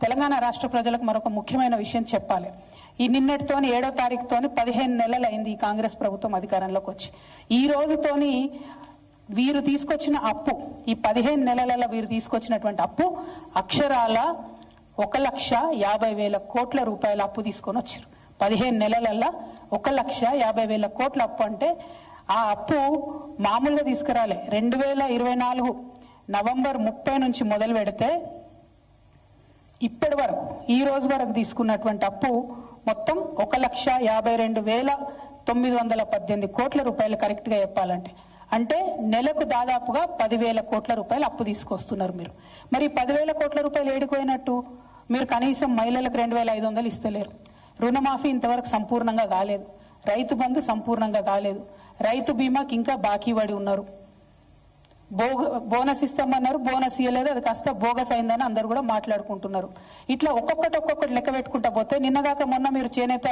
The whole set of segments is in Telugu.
తెలంగాణ రాష్ట్ర ప్రజలకు మరొక ముఖ్యమైన విషయం చెప్పాలి. ఈ నిన్నటితోని 7వ తారీఖుతోని 15 నెలలు అయింది ఈ కాంగ్రెస్ ప్రభుత్వం అధికారంలోకి వచ్చి. ఈ రోజుతోని వీరు తీసుకొచ్చిన అప్పు, ఈ 15 నెలలలో వీరు తీసుకొచ్చినటువంటి అప్పు అక్షరాల 1,50,000 కోట్ల రూపాయల అప్పు తీసుకొని వచ్చారు. 15 నెలలలో 1,50,000 కోట్ల అప్పు అంటే ఆ అప్పు మామూలుగా తీసుకురాలే. 2024 నవంబర్ 30 నుంచి మొదలు పెడితే ఇప్పటి వరకు ఈ రోజు వరకు తీసుకున్నటువంటి అప్పు మొత్తం 1,52,918 కోట్ల రూపాయలు కరెక్ట్ గా చెప్పాలంటే. అంటే నెలకు దాదాపుగా 10,000 కోట్ల రూపాయలు అప్పు తీసుకొస్తున్నారు మీరు. మరి 10,000 కోట్ల రూపాయలు ఏడిపోయినట్టు? మీరు కనీసం మహిళలకు 2,500 ఇస్తలేరు. రుణమాఫీ ఇంతవరకు సంపూర్ణంగా కాలేదు. రైతు బంధు సంపూర్ణంగా కాలేదు. రైతు బీమాకి ఇంకా బాకీ పడి ఉన్నారు. బోనస్ ఇస్తామన్నారు, బోనస్ ఇవ్వలేదు, అది కాస్త బోగస్ అయిందని అందరు కూడా మాట్లాడుకుంటున్నారు. ఇట్లా ఒక్కొక్కటి లెక్క పెట్టుకుంటా పోతే నిన్నగాక మొన్న మీరు చేనేత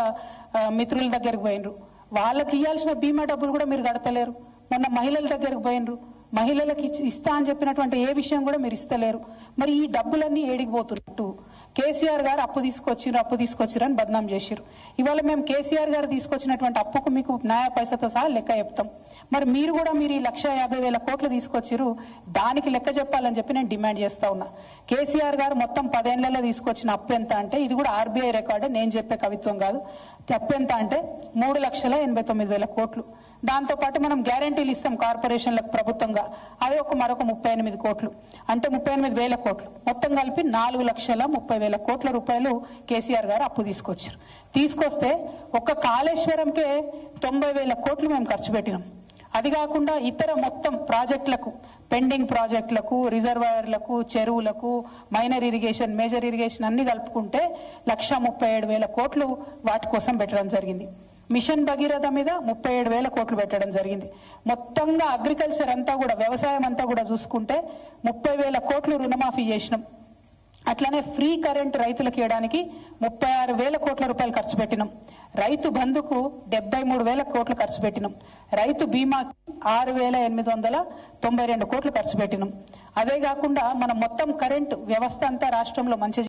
మిత్రుల దగ్గరికి పోయినరు, వాళ్ళకి ఇవ్వాల్సిన బీమా డబ్బులు కూడా మీరు కడతలేరు. మొన్న మహిళల దగ్గరికి పోయినరు, మహిళలకు ఇస్తా అని చెప్పినటువంటి ఏ విషయం కూడా మీరు ఇస్తలేరు. మరి ఈ డబ్బులన్నీ ఏడిగిపోతున్నట్టు? కేసీఆర్ గారు అప్పు తీసుకొచ్చిరు అని బదనాం చేసిరు. ఇవాళ మేము కేసీఆర్ గారు తీసుకొచ్చినటువంటి అప్పుకు మీకు న్యాయ పైసతో సహా లెక్క చెప్తాం. మరి మీరు ఈ 1,50,000 కోట్లు తీసుకొచ్చిరు, దానికి లెక్క చెప్పాలని చెప్పి నేను డిమాండ్ చేస్తా ఉన్నా. కేసీఆర్ గారు మొత్తం 10 ఏళ్లలో తీసుకొచ్చిన అప్పు ఎంత అంటే, ఇది కూడా ఆర్బీఐ రికార్డే, నేను చెప్పే కవిత్వం కాదు. అప్పు ఎంత అంటే 3,89,000 కోట్లు. దాంతో పాటు మనం గ్యారంటీలు ఇస్తాం కార్పొరేషన్లకు ప్రభుత్వంగా, అది మరొక 38 కోట్లు, అంటే 38,000 కోట్లు. మొత్తం కలిపి 4,30,000 కోట్ల రూపాయలు కేసీఆర్ గారు అప్పు తీసుకొస్తే ఒక్క కాళేశ్వరంకే 90,000 కోట్లు మేము ఖర్చు పెట్టినాం. అది కాకుండా ఇతర మొత్తం ప్రాజెక్టులకు, పెండింగ్ ప్రాజెక్టులకు, రిజర్వాయర్లకు, చెరువులకు, మైనర్ ఇరిగేషన్, మేజర్ ఇరిగేషన్ అన్ని కలుపుకుంటే 1,37,000 కోట్లు వాటి కోసం పెట్టడం జరిగింది. మిషన్ భగీరథ మీద 37,000 కోట్లు పెట్టడం జరిగింది. మొత్తంగా అగ్రికల్చర్ అంతా కూడా, వ్యవసాయం అంతా కూడా చూసుకుంటే 30,000 కోట్లు రుణమాఫీ చేసినాం. అట్లానే ఫ్రీ కరెంట్ రైతులకు ఇవ్వడానికి 36,000 కోట్ల రూపాయలు ఖర్చు పెట్టినాం. రైతు బంధుకు 73,000 కోట్లు ఖర్చు పెట్టినాం. రైతు బీమాకి 6,892 కోట్లు ఖర్చు పెట్టినాం. అదే కాకుండా మనం మొత్తం కరెంట్ వ్యవస్థ అంతా రాష్ట్రంలో మంచి